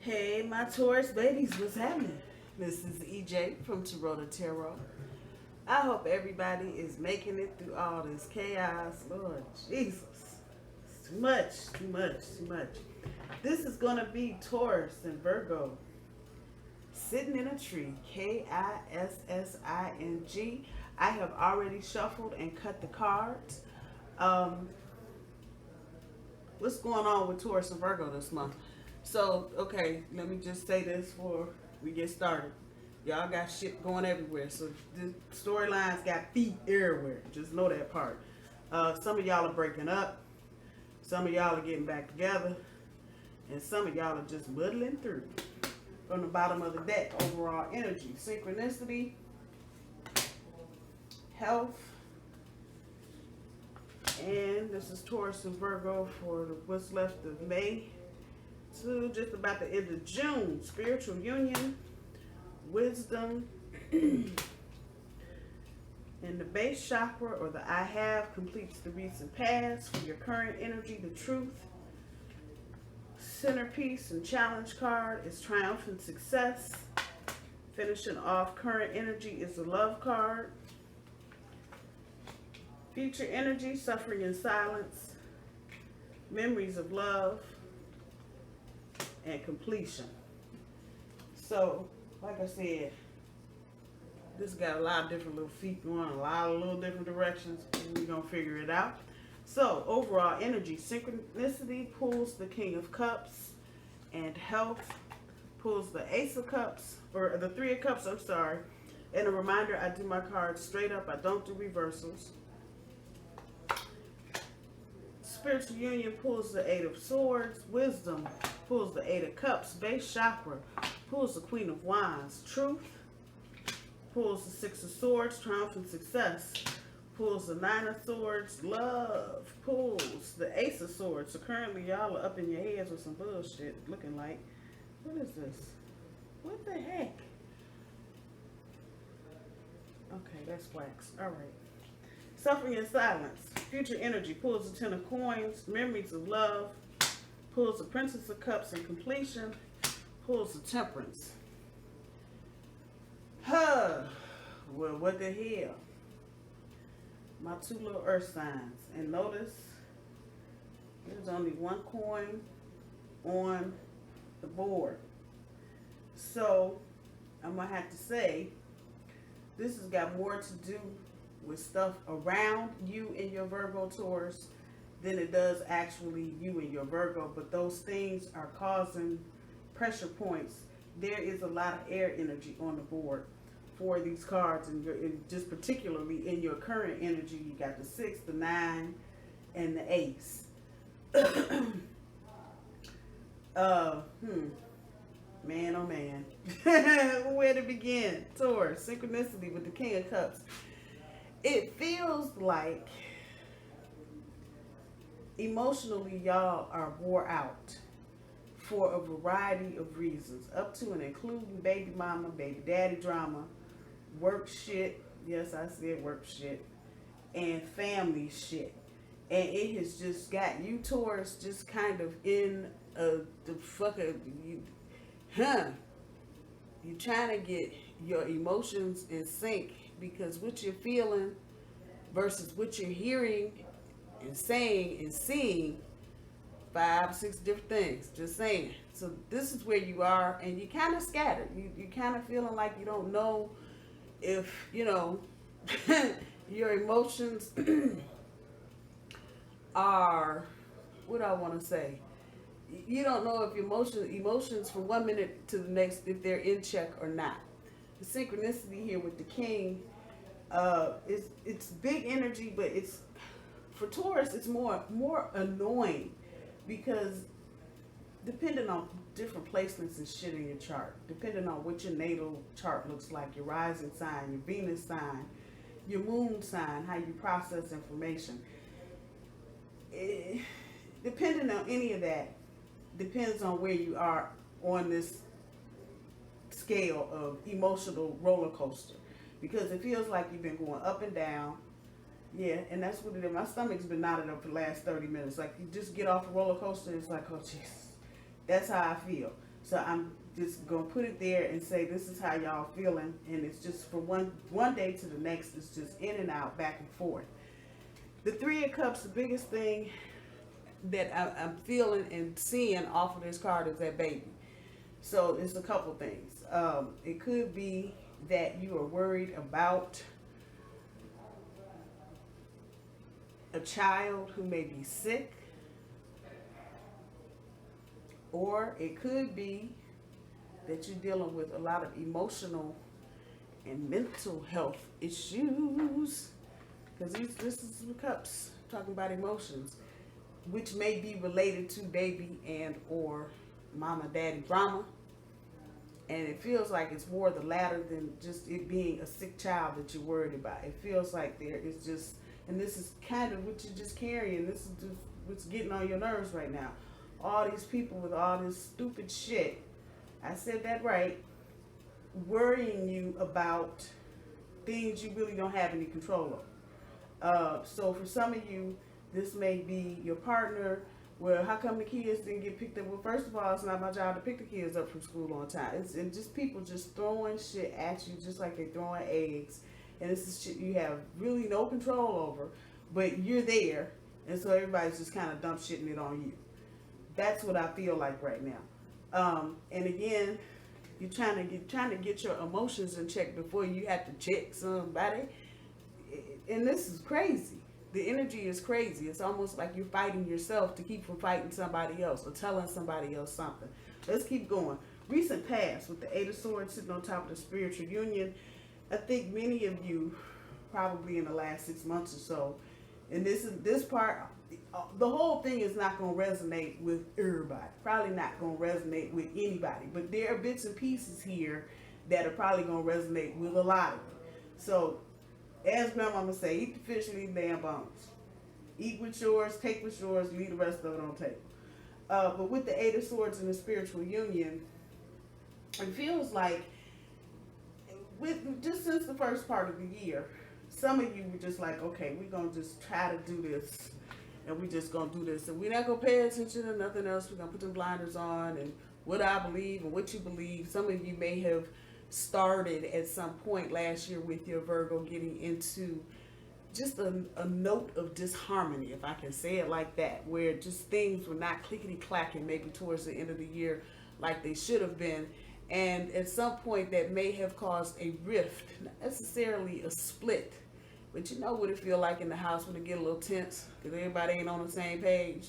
Hey, my Taurus babies, what's happening? This is EJ from Taurota Tarot. I hope everybody is making it through all this chaos. Lord Jesus. It's too much, too much, too much. This is going to be Taurus and Virgo sitting in a tree. Kissing. I have already shuffled and cut the cards. What's going on with Taurus and Virgo this month? So, okay, let me just say this before we get started. Y'all got shit going everywhere. So the storylines got feet everywhere. Just know that part. Some of y'all are breaking up. Some of y'all are getting back together. And some of y'all are just muddling through. From the bottom of the deck, overall energy, synchronicity, health, and this is Taurus and Virgo for what's left of May to just about the end of June. Spiritual union, wisdom, and the base chakra or the I have completes the recent past. For your current energy, the truth. Centerpiece and challenge card is triumphant success. Finishing off current energy is the love card. Future energy, suffering in silence. Memories of love. And completion. So, like I said, this got a lot of different little feet going, a lot of little different directions. We're going to figure it out. So, overall energy, synchronicity pulls the King of Cups, and health pulls the Ace of Cups, or the Three of Cups, I'm sorry. And a reminder, I do my cards straight up. I don't do reversals. Spiritual union pulls the Eight of Swords. Wisdom pulls the Eight of Cups. Base chakra pulls the Queen of Wands. Truth pulls the Six of Swords. Triumphant success pulls the Nine of Swords. Love pulls the Ace of Swords. So currently y'all are up in your heads with some bullshit looking like, what is this? What the heck? Okay, that's wax. All right. Suffering in silence. Future energy pulls the Ten of Coins. Memories of love pulls the Princess of Cups, and completion pulls the Temperance. Huh. Well, what the hell? My two little earth signs. And notice there's only one coin on the board. So I'm going to have to say this has got more to do with stuff around you and your Virgo Taurus than it does actually you and your Virgo. But those things are causing pressure points. There is a lot of air energy on the board for these cards, and just particularly in your current energy, you got the 6, the 9, and the Ace. Man, oh man. Where to begin? Taurus, synchronicity with the King of Cups. It feels like emotionally y'all are wore out for a variety of reasons, up to and including baby mama, baby daddy drama, work shit, yes I said work shit, and family shit. And it has just got you Taurus just kind of in you're trying to get your emotions in sync, because what you're feeling versus what you're hearing and saying and seeing, 5, 6 different things, just saying. So this is where you are, and you kind of scattered. You kind of feeling like you don't know if, your emotions are, what do I want to say? You don't know if emotions from one minute to the next, if they're in check or not. The synchronicity here with the King, it's big energy, but it's, for Taurus, it's more annoying, because depending on different placements and shit in your chart, depending on what your natal chart looks like, your rising sign, your Venus sign, your moon sign, how you process information, depending on any of that, depends on where you are on this scale of emotional roller coaster, because it feels like you've been going up and down. Yeah, and that's what it is. My stomach's been knotted up for the last 30 minutes. Like, you just get off a roller coaster, it's like, oh, jeez. That's how I feel. So I'm just gonna put it there and say this is how y'all feeling, and it's just from one day to the next. It's just in and out, back and forth. The Three of Cups, the biggest thing that I'm feeling and seeing off of this card is that baby. So it's a couple things. It could be that you are worried about a child who may be sick, or it could be that you're dealing with a lot of emotional and mental health issues, because this is the cups talking about emotions, which may be related to baby and or mama daddy drama. And it feels like it's more the latter than just it being a sick child that you're worried about. It feels like there is just, and this is kind of what you're just carrying. This is just what's getting on your nerves right now. All these people with all this stupid shit, I said that right, worrying you about things you really don't have any control of. So for some of you, this may be your partner. Well, how come the kids didn't get picked up? Well, first of all, it's not my job to pick the kids up from school on time. It's and just people just throwing shit at you just like they're throwing eggs. And this is shit you have really no control over, but you're there. And so everybody's just kind of dump shitting it on you. That's what I feel like right now. And again, you're trying to get your emotions in check before you have to check somebody. And this is crazy. The energy is crazy. It's almost like you're fighting yourself to keep from fighting somebody else or telling somebody else something. Let's keep going. Recent past with the Eight of Swords sitting on top of the spiritual union. I think many of you, probably in the last 6 months or so, and this part, the whole thing is not going to resonate with everybody. Probably not going to resonate with anybody. But there are bits and pieces here that are probably going to resonate with a lot of you. So, as grandmama say, eat the fish and eat the damn bones. Eat what's yours, take what's yours, leave the rest of it on the table. But with the Eight of Swords and the spiritual union, it feels like, just since the first part of the year, some of you were just like, okay, we're going to just try to do this, and we're just going to do this, and we're not going to pay attention to nothing else. We're going to put them blinders on, and what I believe and what you believe. Some of you may have started at some point last year with your Virgo getting into just a note of disharmony, if I can say it like that, where just things were not clickety-clacking maybe towards the end of the year like they should have been. And at some point that may have caused a rift, not necessarily a split, but you know what it feel like in the house when it get a little tense because everybody ain't on the same page.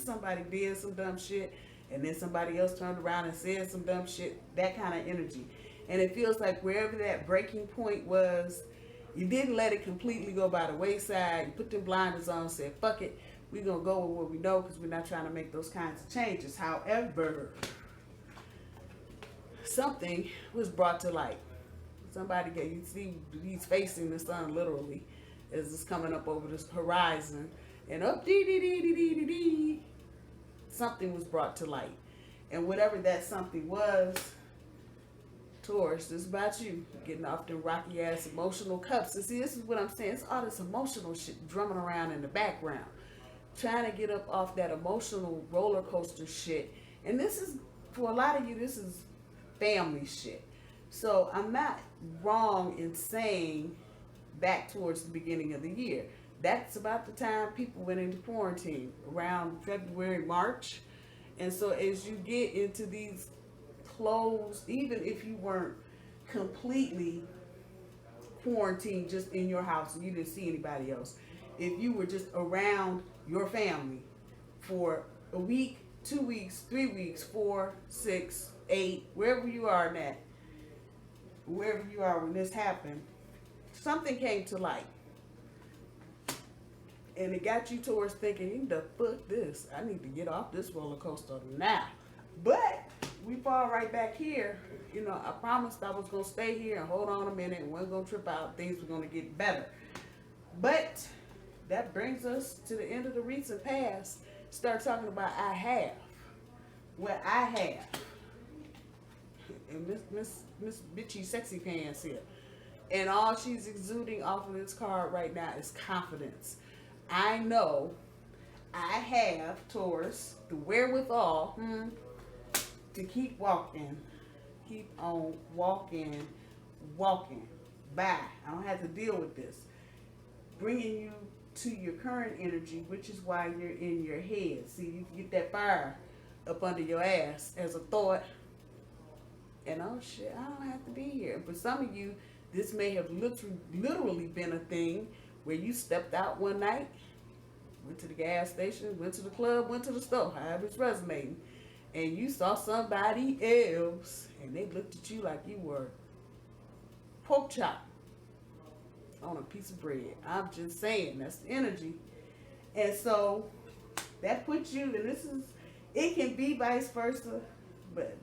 Somebody did some dumb shit and then somebody else turned around and said some dumb shit, that kind of energy. And it feels like wherever that breaking point was, you didn't let it completely go by the wayside. You put them blinders on and said, fuck it, we're going to go with what we know because we're not trying to make those kinds of changes. However, something was brought to light. Somebody, you see, he's facing the sun literally as it's coming up over this horizon. And up, dee, something was brought to light. And whatever that something was, Taurus, this is about you getting off them rocky ass emotional cups. And see, this is what I'm saying. It's all this emotional shit drumming around in the background. Trying to get up off that emotional roller coaster shit. And this is, for a lot of you, this is family shit. So I'm not wrong in saying back towards the beginning of the year. That's about the time people went into quarantine, around February, March. And so as you get into these closed, even if you weren't completely quarantined just in your house and you didn't see anybody else, if you were just around your family for a week, 2 weeks, 3 weeks, 4, 6, 8, wherever you are at, wherever you are when this happened, something came to light. And it got you towards thinking, the fuck this, I need to get off this roller coaster now. But we fall right back here. You know, I promised I was going to stay here and hold on a minute and wasn't going to trip out. Things were going to get better. But that brings us to the end of the recent past. Start talking about I have. Well, I have. And Miss Bitchy Sexy Pants here. And all she's exuding off of this card right now is confidence. I know I have, Taurus, the wherewithal to keep walking, keep on walking, walking. Bye. I don't have to deal with this. Bringing you to your current energy, which is why you're in your head. See, you get that fire up under your ass as a thought, and oh shit, I don't have to be here. For some of you, this may have literally been a thing where you stepped out one night, went to the gas station, went to the club, went to the store, however it's resonating, and you saw somebody else, and they looked at you like you were pork chop on a piece of bread. I'm just saying, that's the energy. And so that puts you, and this is, it can be vice versa, but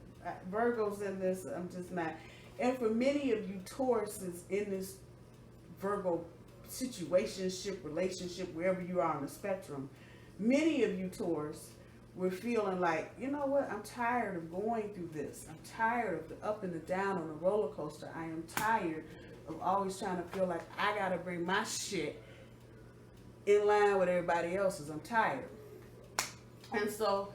Virgo's in this, I'm just not. And for many of you Tauruses in this Virgo situationship, relationship, wherever you are on the spectrum, many of you Taurus were feeling like, you know what, I'm tired of going through this. I'm tired of the up and the down on the roller coaster. I am tired of always trying to feel like I gotta bring my shit in line with everybody else's. I'm tired. And so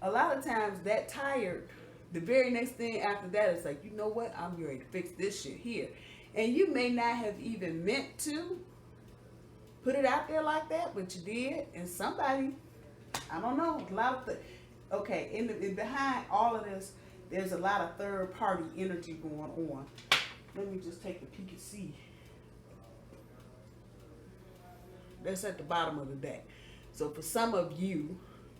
a lot of times that tired, the very next thing after that is like, you know what, I'm ready to fix this shit here. And you may not have even meant to put it out there like that, but you did. And somebody, I don't know, a lot of the, okay, in behind all of this, there's a lot of third party energy going on. Let me just take a peek and see. That's at the bottom of the deck. So for some of you,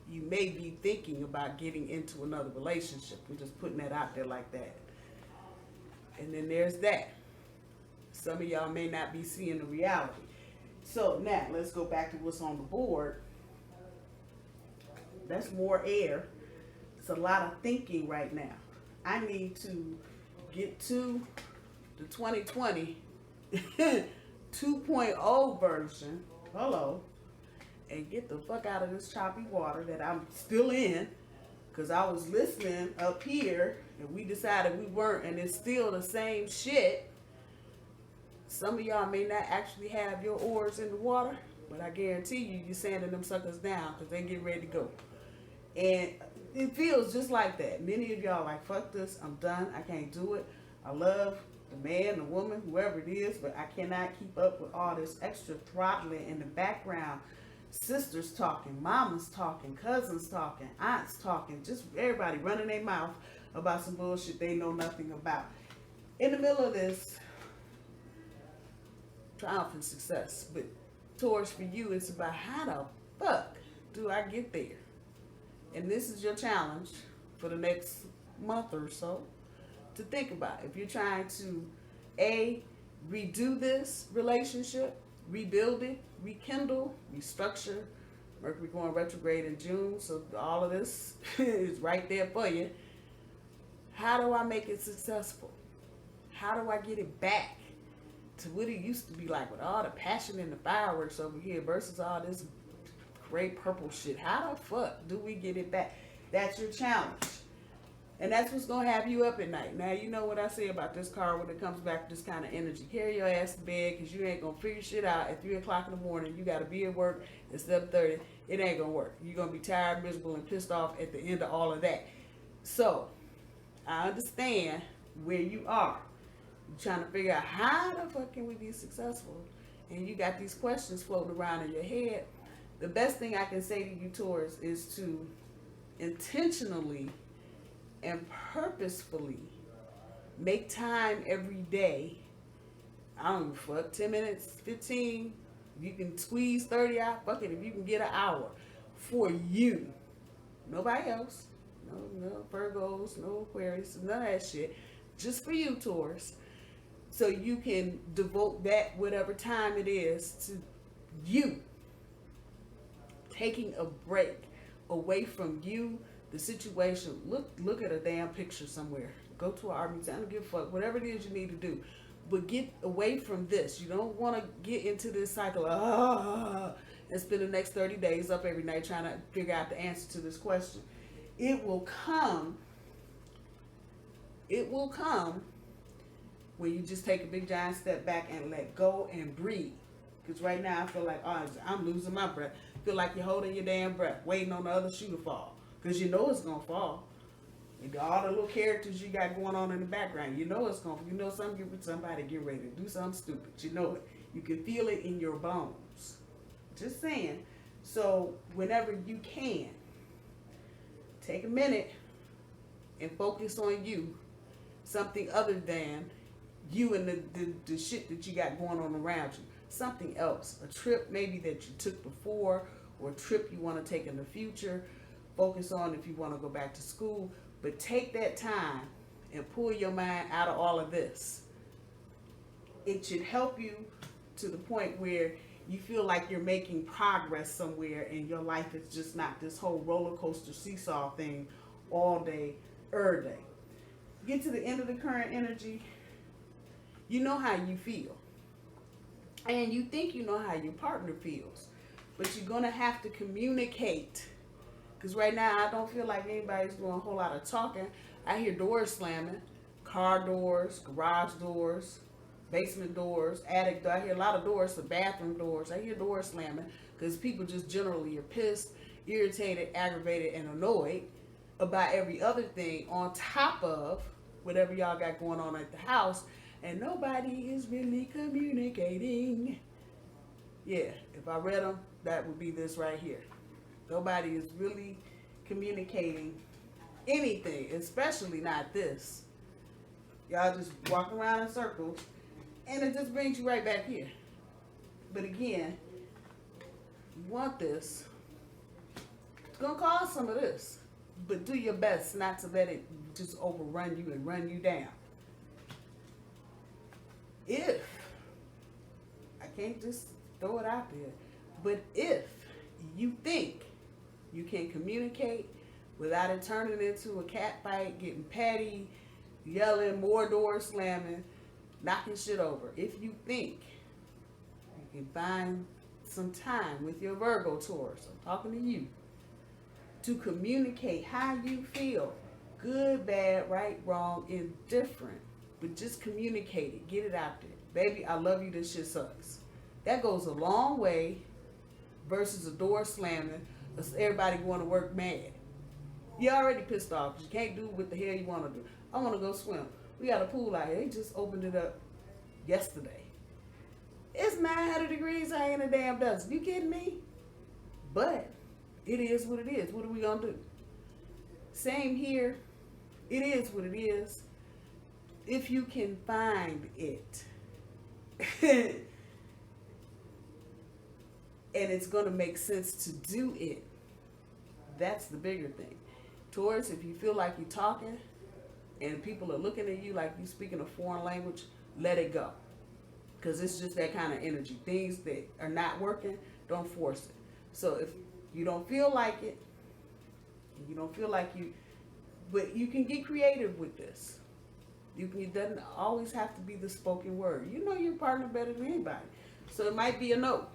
you may be thinking about getting into another relationship. We're just putting that out there like that. And then there's that. Some of y'all may not be seeing the reality. So now let's go back to what's on the board. That's more air. It's a lot of thinking right now. I need to get to the 2020 2.0 version. Hello. And get the fuck out of this choppy water that I'm still in, because I was listening up here and we decided we weren't, and it's still the same shit. Some of y'all may not actually have your oars in the water, but I guarantee you, you're sanding them suckers down because they get ready to go. And it feels just like that. Many of y'all like, fuck this, I'm done, I can't do it. I love the man, the woman, whoever it is, but I cannot keep up with all this extra throttling in the background. Sisters talking, mamas talking, cousins talking, aunts talking, just everybody running their mouth about some bullshit they know nothing about. In the middle of this, triumph and success. But Taurus, for you, it's about how the fuck do I get there? And this is your challenge for the next month or so to think about. If you're trying to, A, redo this relationship, rebuild it, rekindle, restructure. Mercury going retrograde in June, so all of this is right there for you. How do I make it successful? How do I get it back to what it used to be like, with all the passion and the fireworks over here versus all this gray purple shit? How the fuck do we get it back? That's your challenge. And that's what's going to have you up at night. Now, you know what I say about this card when it comes back to this kind of energy. Carry your ass to bed, because you ain't going to figure shit out at 3 o'clock in the morning. You got to be at work at 7:30. It ain't going to work. You're going to be tired, miserable, and pissed off at the end of all of that. So, I understand where you are. You're trying to figure out how the fuck can we be successful? And you got these questions floating around in your head. The best thing I can say to you, Taurus, is to intentionally and purposefully make time every day. I don't give a fuck, 10 minutes, 15, if you can squeeze 30 out, fuck it, if you can get an hour for you. Nobody else. No Virgos, no Aquarius, none of that shit. Just for you, Taurus. So you can devote that, whatever time it is, to you. Taking a break away from you, the situation. Look at a damn picture somewhere. Go to an art museum. I don't give a fuck. Whatever it is you need to do. But get away from this. You don't want to get into this cycle of, and spend the next 30 days up every night trying to figure out the answer to this question. It will come. It will come when you just take a big giant step back and let go and breathe. Because right now I feel like, I'm losing my breath. I feel like you're holding your damn breath, waiting on the other shoe to fall. Because you know it's going to fall. And all the little characters you got going on in the background, you know it's going, you know somebody get ready to do something stupid. You know it. You can feel it in your bones. Just saying. So whenever you can, take a minute and focus on you. Something other than you and the shit that you got going on around you. Something else. A trip maybe that you took before, or a trip you want to take in the future. Focus on if you want to go back to school. But take that time and pull your mind out of all of this. It should help you to the point where you feel like you're making progress somewhere, and your life is just not this whole roller coaster seesaw thing all day, every day. Get to the end of the current energy. You know how you feel. And you think you know how your partner feels. But you're going to have to communicate. Because right now, I don't feel like anybody's doing a whole lot of talking. I hear doors slamming. Car doors, garage doors, basement doors, attic door. I hear a lot of doors, the bathroom doors. I hear doors slamming. Because people just generally are pissed, irritated, aggravated, and annoyed about every other thing on top of whatever y'all got going on at the house. And nobody is really communicating. Yeah, if I read them, that would be this right here. Nobody is really communicating anything, especially not this. Y'all just walk around in circles, and it just brings you right back here. But again, you want this. It's going to cause some of this. But do your best not to let it just overrun you and run you down. If, I can't just throw it out there, but if you think you can communicate without it turning into a cat fight, getting petty, yelling, more doors slamming, knocking shit over. If you think you can find some time with your Virgo Taurus, I'm talking to you, to communicate how you feel, good, bad, right, wrong, indifferent, but just communicate it, get it out there. Baby, I love you, this shit sucks. That goes a long way versus a door slamming, everybody going to work mad. You're already pissed off. You can't do what the hell you want to do. I want to go swim. We got a pool out here. They just opened it up yesterday. It's 900 degrees out in the damn dust. You kidding me? But it is what it is. What are we going to do? Same here. It is what it is. If you can find it. And it's going to make sense to do it. That's the bigger thing. Taurus, if you feel like you're talking and people are looking at you like you're speaking a foreign language, let it go. Because it's just that kind of energy. Things that are not working, don't force it. So if you don't feel like it, you don't feel like you, but you can get creative with this. It doesn't always have to be the spoken word. You know your partner better than anybody. So it might be a note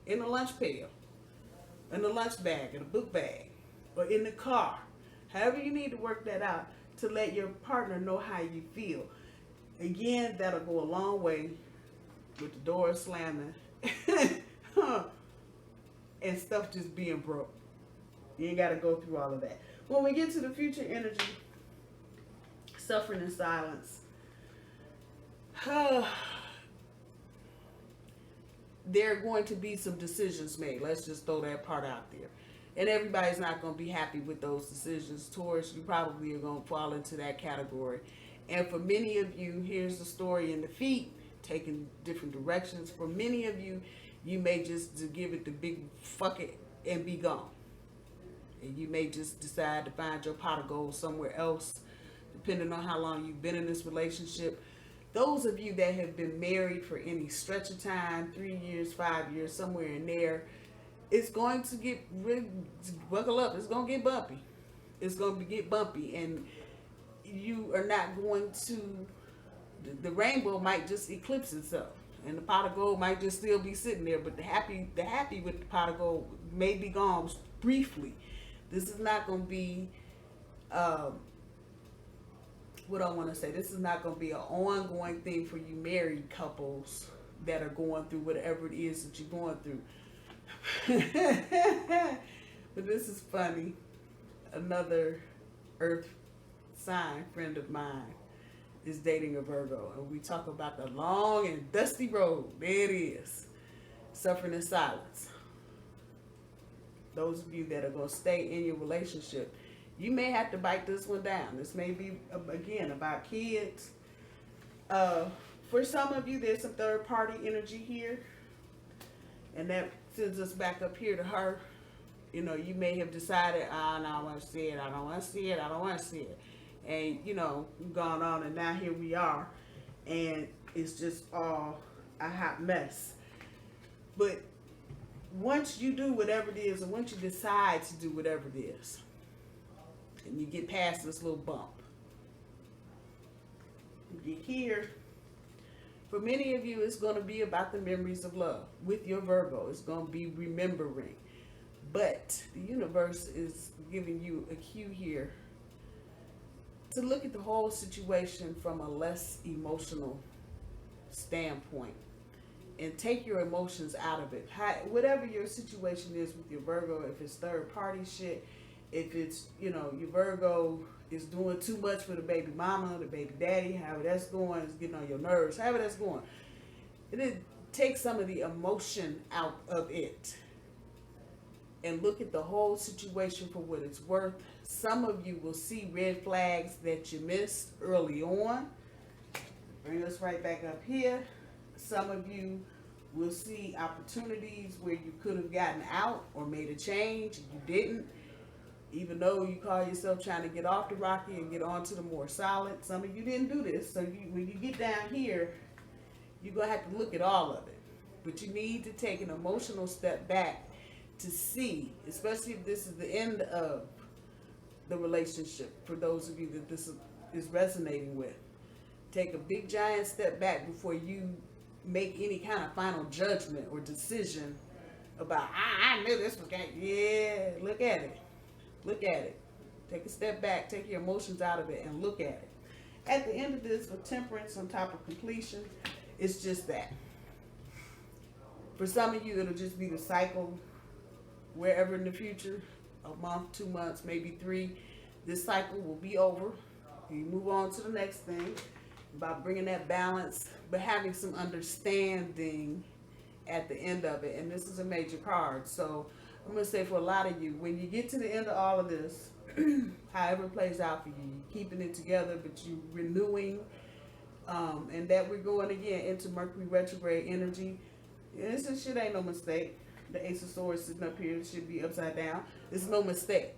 in the lunch pail, in the lunch bag, in a book bag, or in the car. However you need to work that out to let your partner know how you feel. Again, that'll go a long way with the door slamming and stuff just being broke. You ain't got to go through all of that. When we get to the future energy, suffering in silence, there are going to be some decisions made. Let's just throw that part out there. And everybody's not going to be happy with those decisions. Taurus, you probably are going to fall into that category. And for many of you, here's the story in the feet, taking different directions. For many of you, you may just give it the big fuck it and be gone. And you may just decide to find your pot of gold somewhere else, depending on how long you've been in this relationship. Those of you that have been married for any stretch of time, 3 years, 5 years, somewhere in there, it's going to get really, buckle up, it's going to get bumpy. It's going to get bumpy, and you are not going to, the rainbow might just eclipse itself, and the pot of gold might just still be sitting there, but the happy with the pot of gold may be gone briefly. This is not going to be, what I want to say, this is not going to be an ongoing thing for you married couples that are going through whatever it is that you're going through. But this is funny. Another earth sign friend of mine is dating a Virgo, and we talk about the long and dusty road. There it is. Suffering in silence. Those of you that are going to stay in your relationship, you may have to bite this one down. This may be, again, about kids. For some of you, there's some third party energy here. And that sends us back up here to her. You know, you may have decided, oh, no, I want to see it. I don't want to see it. I don't want to see it. And, you know, gone on, and now here we are. And it's just all a hot mess. But once you do whatever it is, and once you decide to do whatever it is, and you get past this little bump, you get here. For many of you, it's going to be about the memories of love. With your Virgo, it's going to be remembering. But the universe is giving you a cue here to look at the whole situation from a less emotional standpoint and take your emotions out of it. Whatever your situation is with your Virgo, if it's third party shit, if it's, you know, your Virgo is doing too much for the baby mama, the baby daddy, however that's going, is getting on your nerves, however that's going, it takes some of the emotion out of it and look at the whole situation for what it's worth. Some of you will see red flags that you missed early on. Bring us right back up here. Some of you will see opportunities where you could have gotten out or made a change. You didn't. Even though you call yourself trying to get off the rocky and get onto the more solid. Some of you didn't do this. So when you get down here, you're going to have to look at all of it. But you need to take an emotional step back to see, especially if this is the end of the relationship, for those of you that this is resonating with. Take a big giant step back before you make any kind of final judgment or decision about, I knew this was going to, yeah, look at it. Look at it. Take a step back, take your emotions out of it, and look at it. At the end of this, for temperance on top of completion, it's just that. For some of you, it'll just be the cycle. Wherever in the future, a month, 2 months, maybe 3, this cycle will be over. You move on to the next thing, about bringing that balance, but having some understanding at the end of it. And this is a major card. So I'm going to say for a lot of you, when you get to the end of all of this, however it plays out for you, you're keeping it together, but you're renewing, and that we're going again into Mercury retrograde energy. And this shit ain't no mistake. The Ace of Swords sitting up here should be upside down. It's no mistake.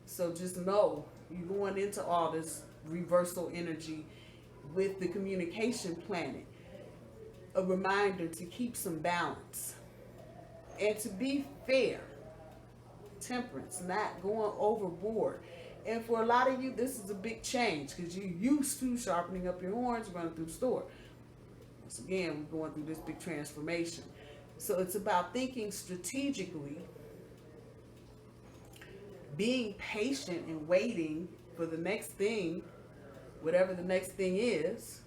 So just know you're going into all this reversal energy with the communication planet. A reminder to keep some balance and to be fair. Temperance, not going overboard. And for a lot of you, this is a big change because you're used to sharpening up your horns, running through the store. Once again, we're going through this big transformation. So it's about thinking strategically, being patient and waiting for the next thing, whatever the next thing is,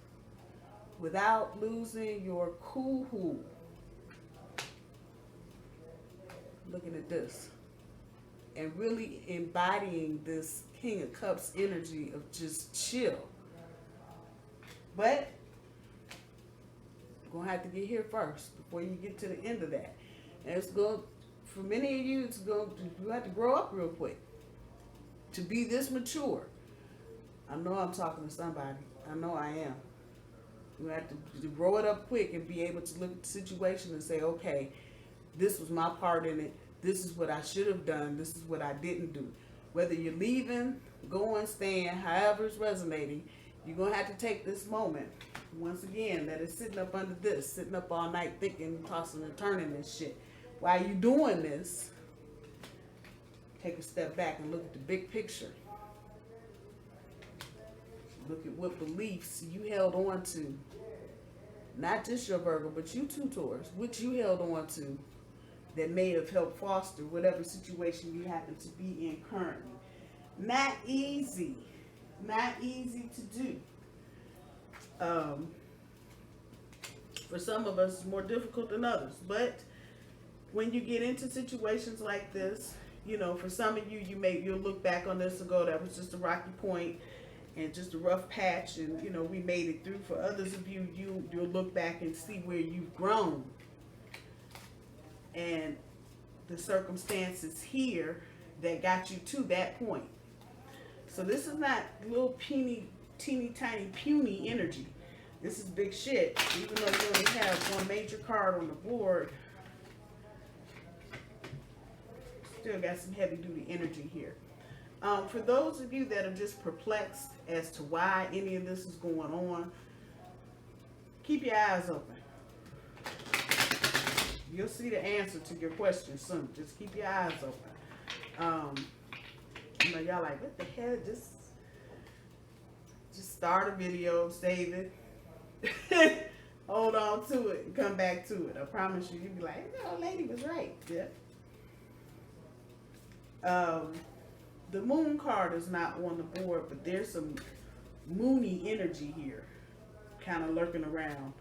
without losing your cool. Looking at this. And really embodying this King of Cups energy of just chill. But going to have to get here first before you get to the end of that. And it's going, for many of you, you have to grow up real quick to be this mature. I know I'm talking to somebody. I know I am. You have to grow it up quick and be able to look at the situation and say, okay, this was my part in it. This is what I should have done. This is what I didn't do. Whether you're leaving, going, staying, however it's resonating, you're going to have to take this moment, once again, that is sitting up under this, sitting up all night thinking, tossing and turning this shit. While you're doing this, take a step back and look at the big picture. Look at what beliefs you held on to. Not just your Virgo, but you too, Taurus, which you held on to that may have helped foster whatever situation you happen to be in currently. Not easy. Not easy to do. For some of us, it's more difficult than others. But when you get into situations like this, you know, for some of you, you'll look back on this and go, that was just a rocky point. and just a rough patch, and you know, we made it through. For others of you, you'll look back and see where you've grown, and the circumstances here that got you to that point. So this is not little teeny tiny puny energy. This is big shit. Even though you only have one major card on the board, still got some heavy duty energy here. For those of you that are just perplexed as to why any of this is going on, keep your eyes open. You'll see the answer to your question soon. Just keep your eyes open. You know, y'all like, what the hell? Just start a video, save it, hold on to it, and come back to it. I promise you, you'll be like, no, lady was right. Yeah. The moon card is not on the board, but there's some moony energy here, kind of lurking around.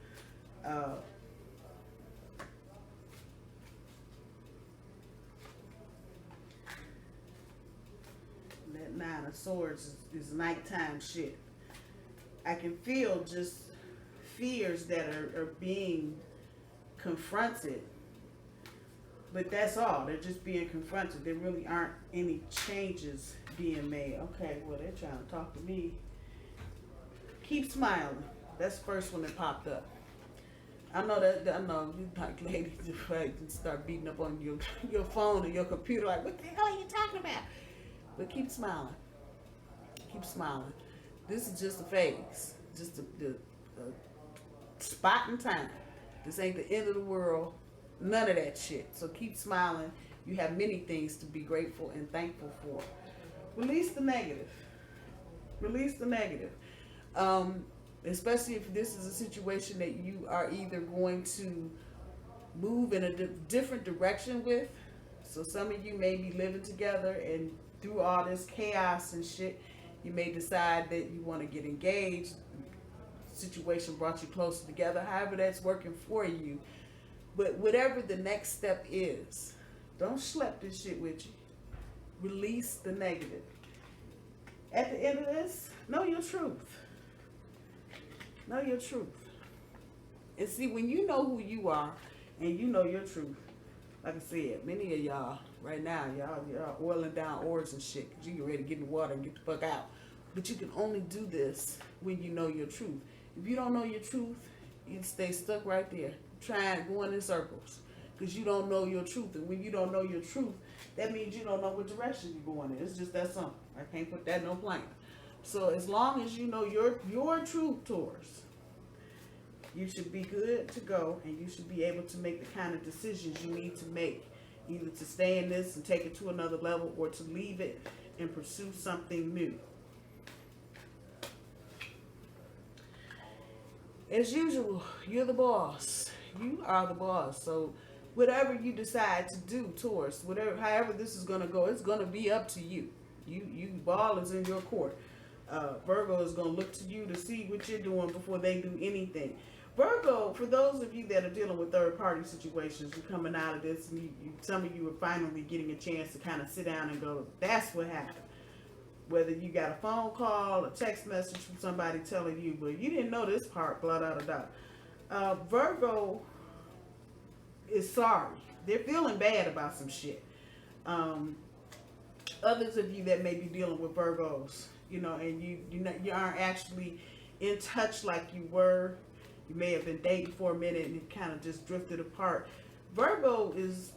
That Nine of Swords is nighttime shit. I can feel just fears that are being confronted. But that's all. They're just being confronted. There really aren't any changes being made. Okay, well, they're trying to talk to me. Keep smiling. That's the first one that popped up. I know you like ladies start beating up on your phone or your computer like, what the hell are you talking about? But keep smiling. Keep smiling. This is just a phase. Just a spot in time. This ain't the end of the world. None of that shit. So keep smiling. You have many things to be grateful and thankful for. Release the negative. Release the negative. Especially if this is a situation that you are either going to move in a different direction with. So some of you may be living together, and through all this chaos and shit, you may decide that you want to get engaged. The situation brought you closer together. However that's working for you. But whatever the next step is, don't schlep this shit with you. Release the negative. At the end of this, know your truth. Know your truth. And see, when you know who you are and you know your truth, like I said, many of y'all right now, y'all oiling down oars and shit because you get ready to get in the water and get the fuck out. But you can only do this when you know your truth. If you don't know your truth, you stay stuck right there, trying, going in circles, because you don't know your truth. And when you don't know your truth, that means you don't know what direction you're going in. It's just that simple. I can't put that no plainer. So as long as you know your truth, Taurus, you should be good to go, and you should be able to make the kind of decisions you need to make, either to stay in this and take it to another level, or to leave it and pursue something new. As usual, you're the boss. You are the boss. So whatever you decide to do, Taurus, however this is going to go, it's going to be up to you. You ball is in your court. Virgo is going to look to you to see what you're doing before they do anything. Virgo, for those of you that are dealing with third-party situations, you're coming out of this, and some of you are finally getting a chance to kind of sit down and go, that's what happened. Whether you got a phone call, a text message from somebody telling you, but you didn't know this part, blah, blah, blah, blah. Virgo is sorry. They're feeling bad about some shit. Others of you that may be dealing with Virgos, and you aren't actually in touch like you were. You may have been dating for a minute and it kind of just drifted apart. Virgo is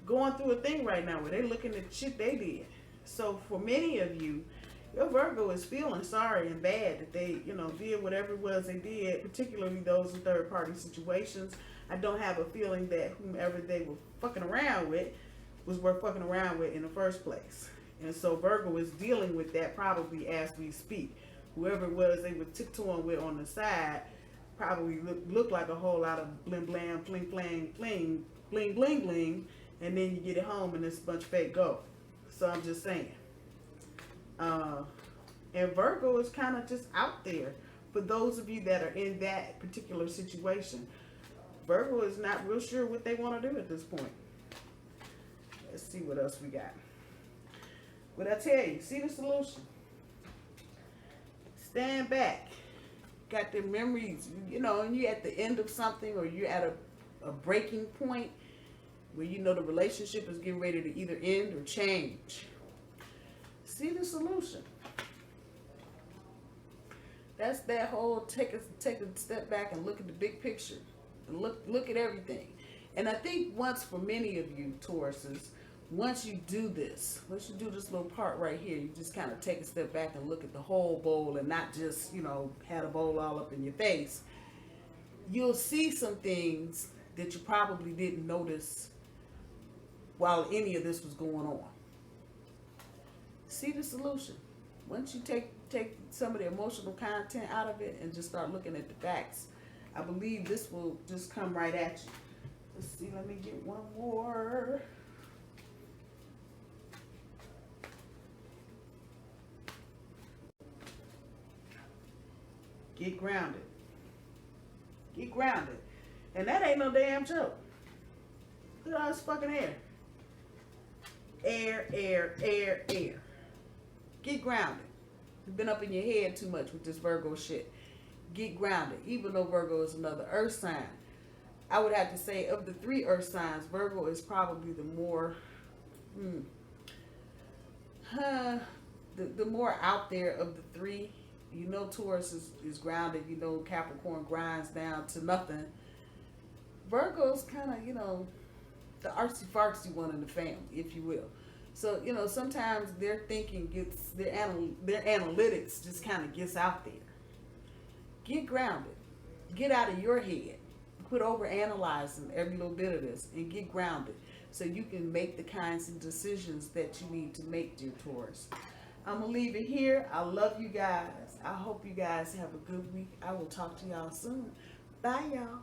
going through a thing right now where they're looking at shit they did. So for many of you, your Virgo is feeling sorry and bad that they, did whatever it was they did, particularly those in third-party situations. I don't have a feeling that whomever they were fucking around with was worth fucking around with in the first place. And so Virgo is dealing with that probably as we speak. Whoever it was they were tiptoeing with on the side probably looked like a whole lot of bling blam, fling flang, fling, bling bling bling, and then you get it home and it's a bunch of fake gold. So I'm just saying. And Virgo is kind of just out there for those of you that are in that particular situation. Virgo is not real sure what they want to do at this point. Let's see what else we got. What I tell you, see the solution. Stand back. Got their memories, you know, and you're at the end of something, or you're at a breaking point where you know the relationship is getting ready to either end or change. See the solution. That's that whole take a step back and look at the big picture. And look at everything. And I think once, for many of you Tauruses, once you do this little part right here, you just kind of take a step back and look at the whole bowl and not just, you know, had a bowl all up in your face. You'll see some things that you probably didn't notice while any of this was going on. See the solution. Once you take some of the emotional content out of it and just start looking at the facts, I believe this will just come right at you. Let's see, let me get one more. Get grounded. Get grounded. And that ain't no damn joke. Look at all this fucking air. Air, air, air, air. Get grounded. You've been up in your head too much with this Virgo shit. Get grounded. Even though Virgo is another earth sign, I would have to say of the 3 earth signs, Virgo is probably the more the more out there of the 3. You know, Taurus is grounded. You know, Capricorn grinds down to nothing. Virgo's kind of, you know, the artsy-fartsy one in the family, if you will. So, you know, sometimes their thinking gets, their analytics just kind of gets out there. Get grounded. Get out of your head. Quit over-analyzing every little bit of this and get grounded so you can make the kinds of decisions that you need to make, dear Taurus. I'm going to leave it here. I love you guys. I hope you guys have a good week. I will talk to y'all soon. Bye, y'all.